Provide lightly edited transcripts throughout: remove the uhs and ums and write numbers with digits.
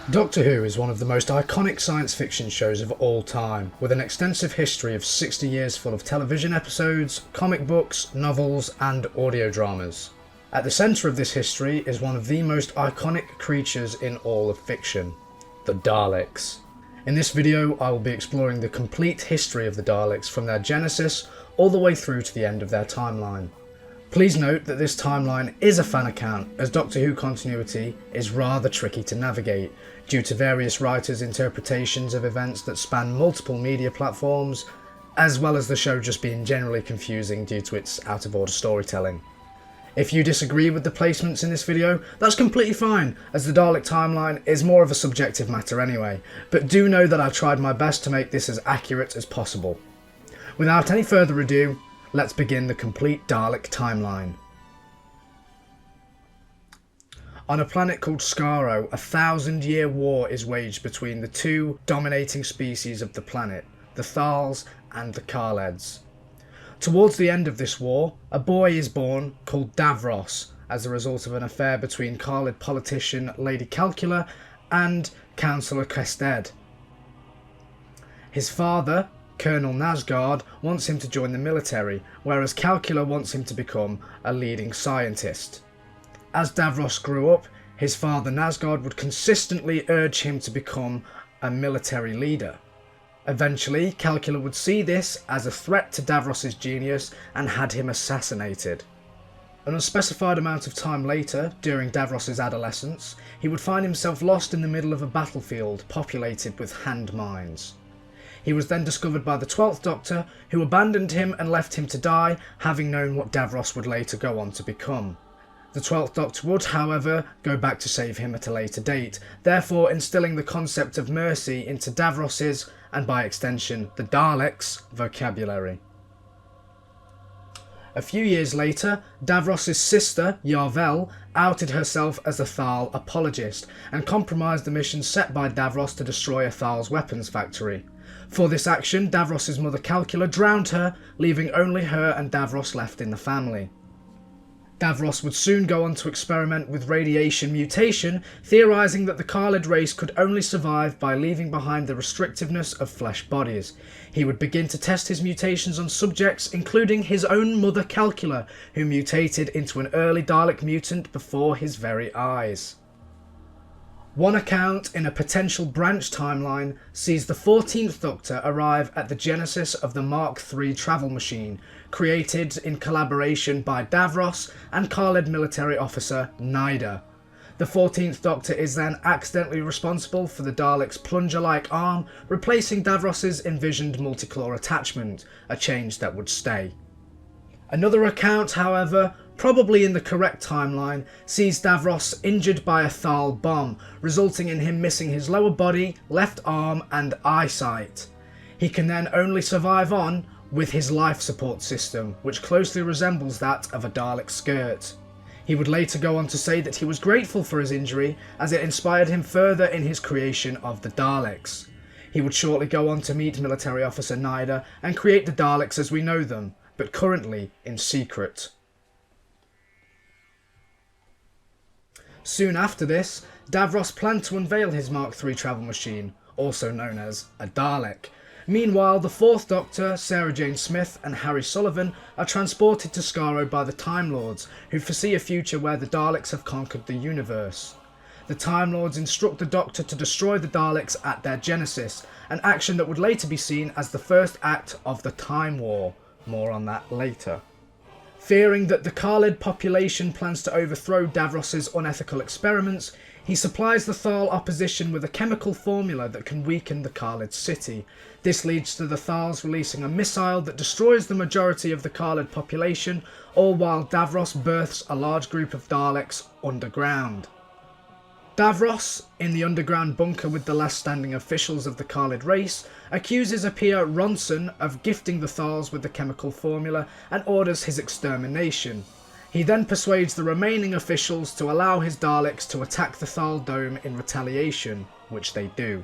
Doctor Who is one of the most iconic science fiction shows of all time, with an extensive history of 60 years full of television episodes, comic books, novels and audio dramas. At the centre of this history is one of the most iconic creatures in all of fiction, the Daleks. In this video I will be exploring the complete history of the Daleks from their genesis all the way through to the end of their timeline. Please note that this timeline is a fan account, as Doctor Who continuity is rather tricky to navigate due to various writers' interpretations of events that span multiple media platforms, as well as the show just being generally confusing due to its out-of-order storytelling. If you disagree with the placements in this video, that's completely fine, as the Dalek timeline is more of a subjective matter anyway, but do know that I've tried my best to make this as accurate as possible. Without any further ado, let's begin the complete Dalek timeline. On a planet called Skaro, a 1,000-year war is waged between the two dominating species of the planet, the Thals and the Kaleds. Towards the end of this war, a boy is born called Davros as a result of an affair between Khaled politician Lady Calcula and Councillor Kested. His father, Colonel Nasgard, wants him to join the military, whereas Calcula wants him to become a leading scientist. As Davros grew up, his father Nasgard would consistently urge him to become a military leader. Eventually, Calcula would see this as a threat to Davros' genius and had him assassinated. An unspecified amount of time later, during Davros' adolescence, he would find himself lost in the middle of a battlefield populated with hand mines. He was then discovered by the 12th Doctor, who abandoned him and left him to die, having known what Davros would later go on to become. The 12th Doctor would, however, go back to save him at a later date, therefore instilling the concept of mercy into Davros's, and by extension the Daleks', vocabulary. A few years later, Davros' sister, Yarvel, outed herself as a Thal apologist and compromised the mission set by Davros to destroy a Thal's weapons factory. For this action, Davros' mother Calcula drowned her, leaving only her and Davros left in the family. Davros would soon go on to experiment with radiation mutation, theorising that the Khaled race could only survive by leaving behind the restrictiveness of flesh bodies. He would begin to test his mutations on subjects, including his own mother Calcula, who mutated into an early Dalek mutant before his very eyes. One account in a potential branch timeline sees the 14th Doctor arrive at the genesis of the Mark III travel machine, created in collaboration by Davros and Khaled military officer Nyder. The 14th Doctor is then accidentally responsible for the Daleks' plunger-like arm, replacing Davros' envisioned multiclaw attachment, a change that would stay. Another account, however, probably in the correct timeline, sees Davros injured by a Thal bomb, resulting in him missing his lower body, left arm and eyesight. He can then only survive on with his life support system, which closely resembles that of a Dalek skirt. He would later go on to say that he was grateful for his injury, as it inspired him further in his creation of the Daleks. He would shortly go on to meet military officer Nyder and create the Daleks as we know them, but currently in secret. Soon after this, Davros planned to unveil his Mark III travel machine, also known as a Dalek. Meanwhile, the 4th Doctor, Sarah Jane Smith and Harry Sullivan are transported to Skaro by the Time Lords, who foresee a future where the Daleks have conquered the universe. The Time Lords instruct the Doctor to destroy the Daleks at their genesis, an action that would later be seen as the first act of the Time War. More on that later. Fearing that the Khaled population plans to overthrow Davros' unethical experiments, he supplies the Thal opposition with a chemical formula that can weaken the Khaled city. This leads to the Thals releasing a missile that destroys the majority of the Khaled population, all while Davros births a large group of Daleks underground. Davros, in the underground bunker with the last standing officials of the Khaled race, accuses Apia Ronson of gifting the Thals with the chemical formula and orders his extermination. He then persuades the remaining officials to allow his Daleks to attack the Thal dome in retaliation, which they do.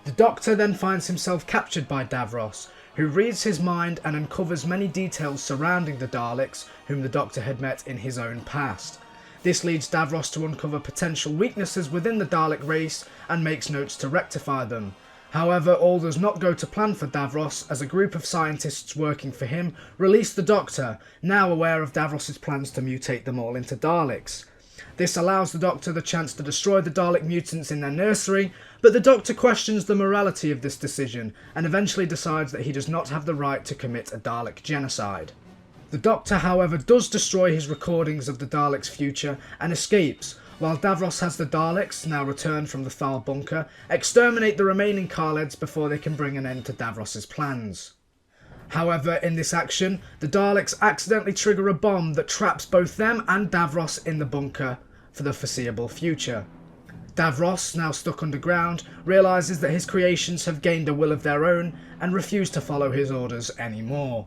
The Doctor then finds himself captured by Davros, who reads his mind and uncovers many details surrounding the Daleks, whom the Doctor had met in his own past. This leads Davros to uncover potential weaknesses within the Dalek race and makes notes to rectify them. However, all does not go to plan for Davros, as a group of scientists working for him release the Doctor, now aware of Davros' plans to mutate them all into Daleks. This allows the Doctor the chance to destroy the Dalek mutants in their nursery, but the Doctor questions the morality of this decision and eventually decides that he does not have the right to commit a Dalek genocide. The Doctor, however, does destroy his recordings of the Daleks' future and escapes, while Davros has the Daleks, now returned from the Thal bunker, exterminate the remaining Khaleds before they can bring an end to Davros' plans. However, in this action, the Daleks accidentally trigger a bomb that traps both them and Davros in the bunker for the foreseeable future. Davros, now stuck underground, realises that his creations have gained a will of their own and refuse to follow his orders anymore.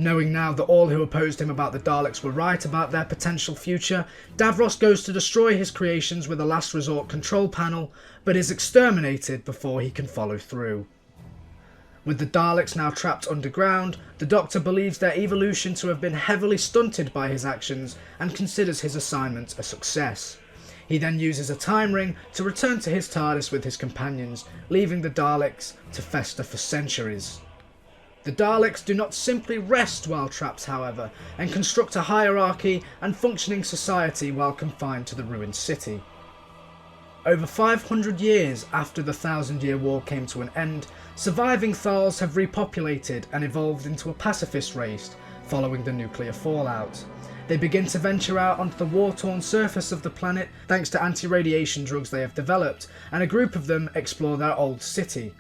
Knowing now that all who opposed him about the Daleks were right about their potential future, Davros goes to destroy his creations with a last resort control panel, but is exterminated before he can follow through. With the Daleks now trapped underground, the Doctor believes their evolution to have been heavily stunted by his actions and considers his assignment a success. He then uses a time ring to return to his TARDIS with his companions, leaving the Daleks to fester for centuries. The Daleks do not simply rest while trapped, however, and construct a hierarchy and functioning society while confined to the ruined city. Over 500 years after the Thousand-Year War came to an end, surviving Thals have repopulated and evolved into a pacifist race following the nuclear fallout. They begin to venture out onto the war-torn surface of the planet thanks to anti-radiation drugs they have developed, and a group of them explore their old city.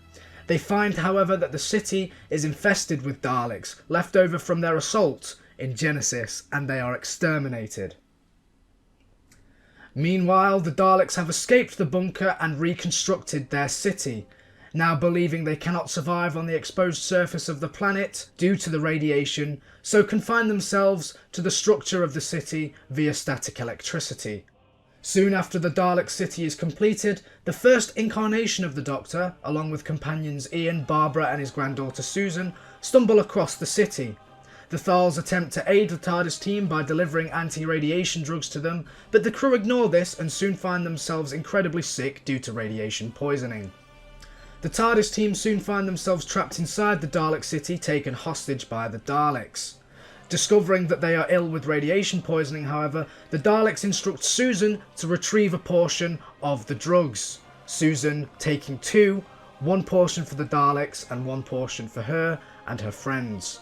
They find, however, that the city is infested with Daleks, left over from their assault in Genesis, and they are exterminated. Meanwhile, the Daleks have escaped the bunker and reconstructed their city, now believing they cannot survive on the exposed surface of the planet due to the radiation, so confine themselves to the structure of the city via static electricity. Soon after the Dalek city is completed, the first incarnation of the Doctor, along with companions Ian, Barbara and his granddaughter Susan, stumble across the city. The Thals attempt to aid the TARDIS team by delivering anti-radiation drugs to them, but the crew ignore this and soon find themselves incredibly sick due to radiation poisoning. The TARDIS team soon find themselves trapped inside the Dalek city, taken hostage by the Daleks. Discovering that they are ill with radiation poisoning, however, the Daleks instruct Susan to retrieve a portion of the drugs. Susan taking two, one portion for the Daleks and one portion for her and her friends.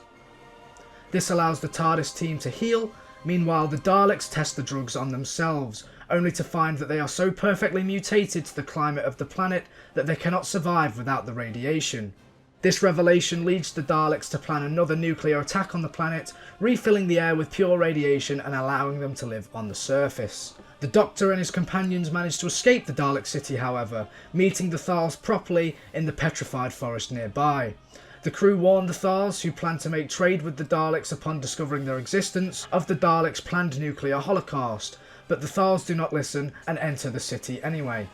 This allows the TARDIS team to heal. Meanwhile, the Daleks test the drugs on themselves, only to find that they are so perfectly mutated to the climate of the planet that they cannot survive without the radiation. This revelation leads the Daleks to plan another nuclear attack on the planet, refilling the air with pure radiation and allowing them to live on the surface. The Doctor and his companions manage to escape the Dalek city, however, meeting the Thals properly in the petrified forest nearby. The crew warn the Thals, who plan to make trade with the Daleks upon discovering their existence, of the Daleks' planned nuclear holocaust, but the Thals do not listen and enter the city anyway.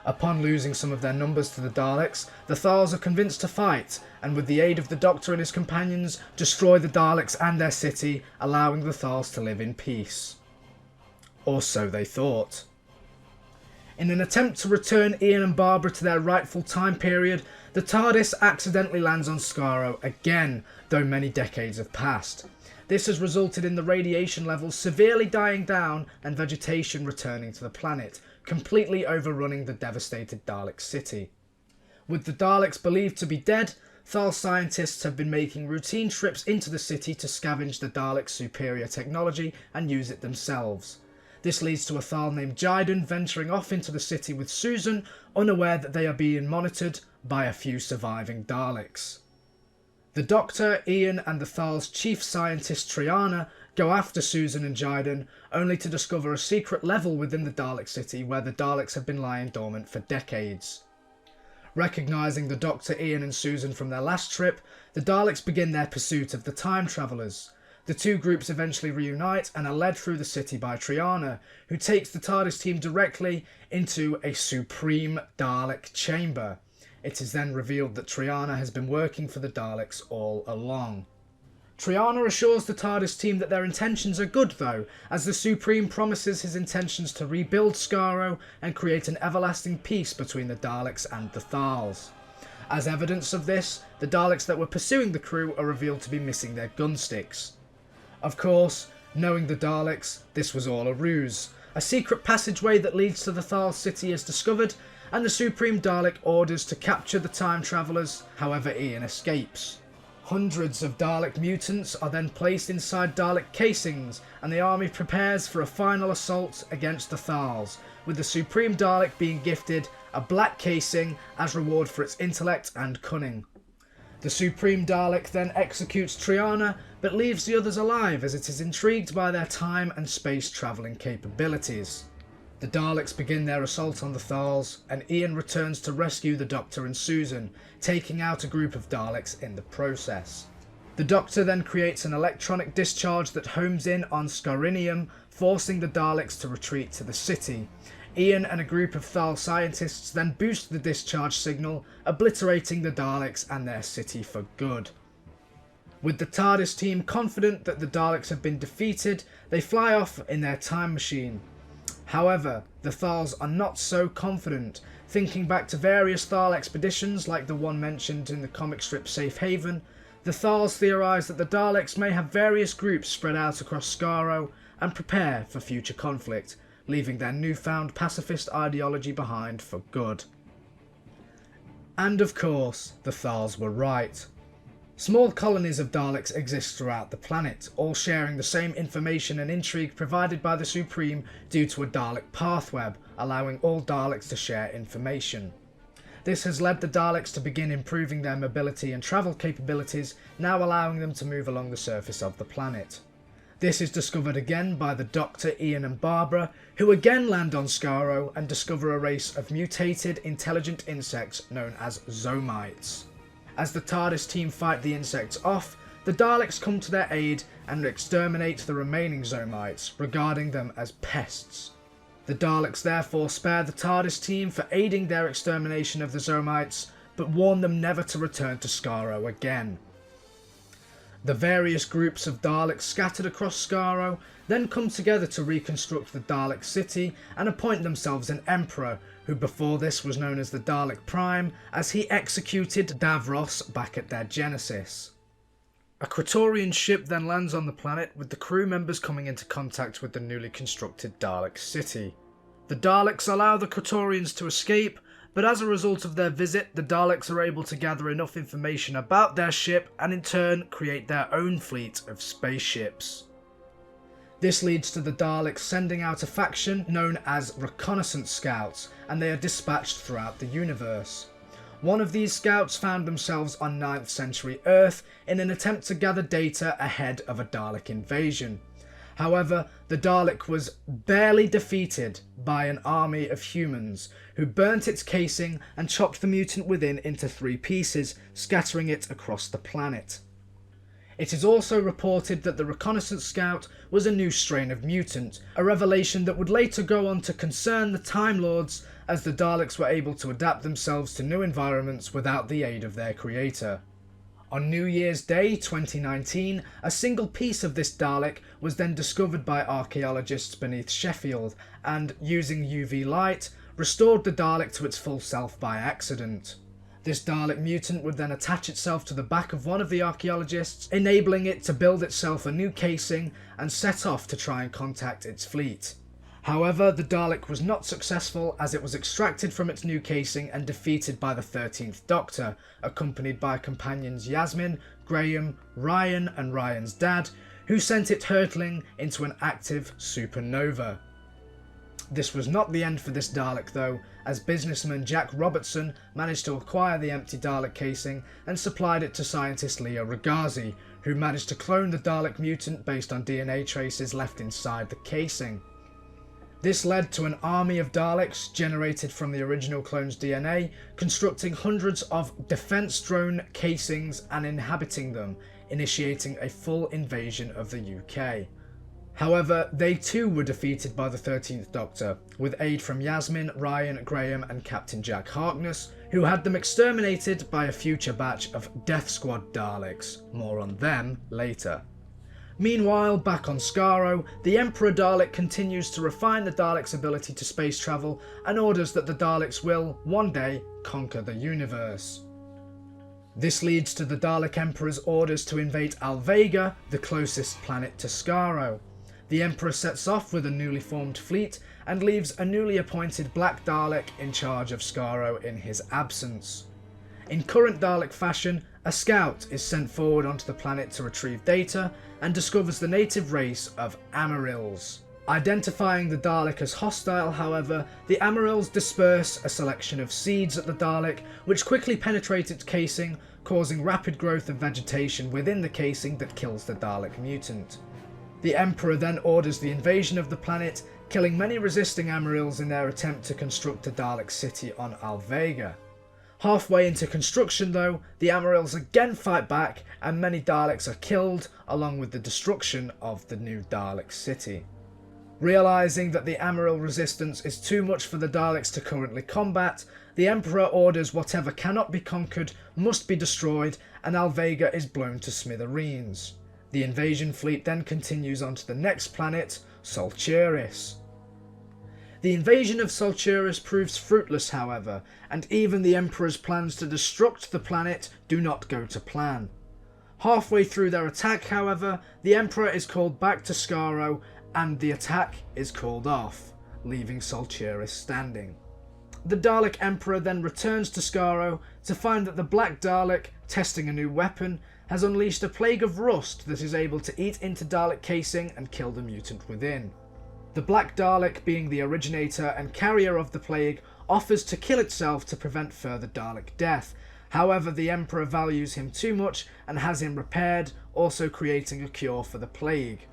Upon losing some of their numbers to the Daleks, the Thals are convinced to fight, and with the aid of the Doctor and his companions, destroy the Daleks and their city, allowing the Thals to live in peace. Or so they thought. In an attempt to return Ian and Barbara to their rightful time period, the TARDIS accidentally lands on Skaro again, though many decades have passed. This has resulted in the radiation levels severely dying down and vegetation returning to the planet, completely overrunning the devastated Dalek city. With the Daleks believed to be dead, Thal scientists have been making routine trips into the city to scavenge the Daleks' superior technology and use it themselves. This leads to a Thal named Jyden venturing off into the city with Susan, unaware that they are being monitored by a few surviving Daleks. The Doctor, Ian and the Thal's chief scientist Triana go after Susan and Jyden, only to discover a secret level within the Dalek city where the Daleks have been lying dormant for decades. Recognising the Doctor, Ian and Susan from their last trip, the Daleks begin their pursuit of the Time Travellers. The two groups eventually reunite and are led through the city by Triana, who takes the TARDIS team directly into a supreme Dalek chamber. It is then revealed that Triana has been working for the Daleks all along. Triana assures the TARDIS team that their intentions are good though, as the Supreme promises his intentions to rebuild Skaro and create an everlasting peace between the Daleks and the Thals. As evidence of this, the Daleks that were pursuing the crew are revealed to be missing their gun sticks. Of course, knowing the Daleks, this was all a ruse. A secret passageway that leads to the Thal city is discovered, and the Supreme Dalek orders to capture the time travellers, however Ian escapes. Hundreds of Dalek mutants are then placed inside Dalek casings, and the army prepares for a final assault against the Thals, with the Supreme Dalek being gifted a black casing as reward for its intellect and cunning. The Supreme Dalek then executes Triana, but leaves the others alive as it is intrigued by their time and space travelling capabilities. The Daleks begin their assault on the Thals, and Ian returns to rescue the Doctor and Susan, taking out a group of Daleks in the process. The Doctor then creates an electronic discharge that homes in on Scarinium, forcing the Daleks to retreat to the city. Ian and a group of Thal scientists then boost the discharge signal, obliterating the Daleks and their city for good. With the TARDIS team confident that the Daleks have been defeated, they fly off in their time machine. However, the Thals are not so confident. Thinking back to various Thal expeditions like the one mentioned in the comic strip Safe Haven, the Thals theorise that the Daleks may have various groups spread out across Skaro and prepare for future conflict, leaving their newfound pacifist ideology behind for good. And of course, the Thals were right. Small colonies of Daleks exist throughout the planet, all sharing the same information and intrigue provided by the Supreme due to a Dalek pathweb, allowing all Daleks to share information. This has led the Daleks to begin improving their mobility and travel capabilities, now allowing them to move along the surface of the planet. This is discovered again by the Doctor, Ian and Barbara, who again land on Skaro and discover a race of mutated intelligent insects known as Zomites. As the TARDIS team fight the insects off, the Daleks come to their aid and exterminate the remaining Zomites, regarding them as pests. The Daleks therefore spare the TARDIS team for aiding their extermination of the Zomites, but warn them never to return to Skaro again. The various groups of Daleks scattered across Skaro then come together to reconstruct the Dalek city and appoint themselves an emperor, who before this was known as the Dalek Prime, as he executed Davros back at their genesis. A Praetorian ship then lands on the planet, with the crew members coming into contact with the newly constructed Dalek city. The Daleks allow the Praetorians to escape, but as a result of their visit, the Daleks are able to gather enough information about their ship and in turn create their own fleet of spaceships. This leads to the Daleks sending out a faction known as Reconnaissance Scouts, and they are dispatched throughout the universe. One of these scouts found themselves on 9th century Earth in an attempt to gather data ahead of a Dalek invasion. However, the Dalek was barely defeated by an army of humans, who burnt its casing and chopped the mutant within into 3 pieces, scattering it across the planet. It is also reported that the Reconnaissance Scout was a new strain of mutant, a revelation that would later go on to concern the Time Lords, as the Daleks were able to adapt themselves to new environments without the aid of their creator. On New Year's Day 2019, a single piece of this Dalek was then discovered by archaeologists beneath Sheffield and, using UV light, restored the Dalek to its full self by accident. This Dalek mutant would then attach itself to the back of one of the archaeologists, enabling it to build itself a new casing and set off to try and contact its fleet. However, the Dalek was not successful, as it was extracted from its new casing and defeated by the 13th Doctor, accompanied by companions Yasmin, Graham, Ryan and Ryan's dad, who sent it hurtling into an active supernova. This was not the end for this Dalek though, as businessman Jack Robertson managed to acquire the empty Dalek casing and supplied it to scientist Leo Ragazzi, who managed to clone the Dalek mutant based on DNA traces left inside the casing. This led to an army of Daleks generated from the original clone's DNA, constructing hundreds of defense drone casings and inhabiting them, initiating a full invasion of the UK. However, they too were defeated by the 13th Doctor, with aid from Yasmin, Ryan, Graham and Captain Jack Harkness, who had them exterminated by a future batch of Death Squad Daleks. More on them later. Meanwhile, back on Skaro, the Emperor Dalek continues to refine the Daleks' ability to space travel and orders that the Daleks will, one day, conquer the universe. This leads to the Dalek Emperor's orders to invade Alvega, the closest planet to Skaro. The Emperor sets off with a newly formed fleet and leaves a newly appointed Black Dalek in charge of Skaro in his absence. In current Dalek fashion, a scout is sent forward onto the planet to retrieve data and discovers the native race of Amarils. Identifying the Dalek as hostile, however, the Amarils disperse a selection of seeds at the Dalek, which quickly penetrate its casing, causing rapid growth of vegetation within the casing that kills the Dalek mutant. The Emperor then orders the invasion of the planet, killing many resisting Amarils in their attempt to construct a Dalek city on Alvega. Halfway into construction though, the Amarils again fight back and many Daleks are killed, along with the destruction of the new Dalek city. Realising that the Amaril resistance is too much for the Daleks to currently combat, the Emperor orders whatever cannot be conquered must be destroyed and Alvega is blown to smithereens. The invasion fleet then continues on to the next planet, Solturis. The invasion of Solturis proves fruitless, however, and even the Emperor's plans to destruct the planet do not go to plan. Halfway through their attack, however, the Emperor is called back to Skaro and the attack is called off, leaving Solturis standing. The Dalek Emperor then returns to Skaro to find that the Black Dalek, testing a new weapon, has unleashed a plague of rust that is able to eat into Dalek casing and kill the mutant within. The Black Dalek, being the originator and carrier of the plague, offers to kill itself to prevent further Dalek death. However, the Emperor values him too much and has him repaired, also creating a cure for the plague.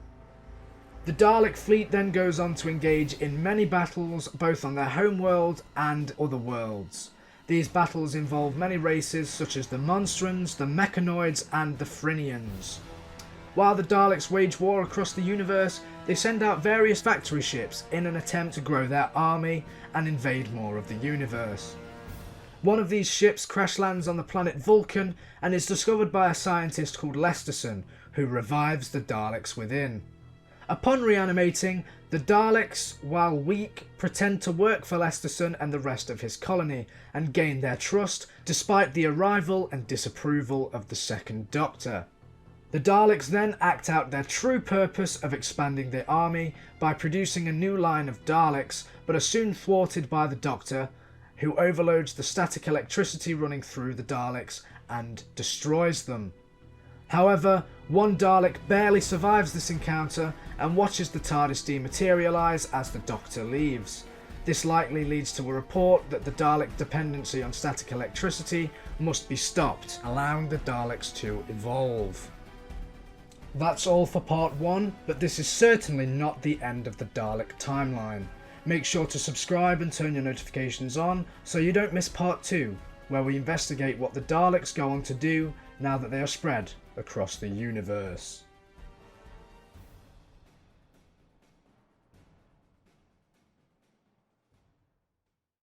The Dalek fleet then goes on to engage in many battles, both on their home world and other worlds. These battles involve many races such as the Monstrons, the Mechanoids and the Frinians. While the Daleks wage war across the universe, they send out various factory ships in an attempt to grow their army and invade more of the universe. One of these ships crash lands on the planet Vulcan and is discovered by a scientist called Lesterson, who revives the Daleks within. Upon reanimating, the Daleks, while weak, pretend to work for Lesterson and the rest of his colony and gain their trust despite the arrival and disapproval of the Second Doctor. The Daleks then act out their true purpose of expanding the army by producing a new line of Daleks, but are soon thwarted by the Doctor, who overloads the static electricity running through the Daleks and destroys them. However, one Dalek barely survives this encounter and watches the TARDIS dematerialise as the Doctor leaves. This likely leads to a report that the Dalek dependency on static electricity must be stopped, allowing the Daleks to evolve. That's all for part 1, but this is certainly not the end of the Dalek timeline. Make sure to subscribe and turn your notifications on so you don't miss part 2, where we investigate what the Daleks go on to do now that they are spread across the universe.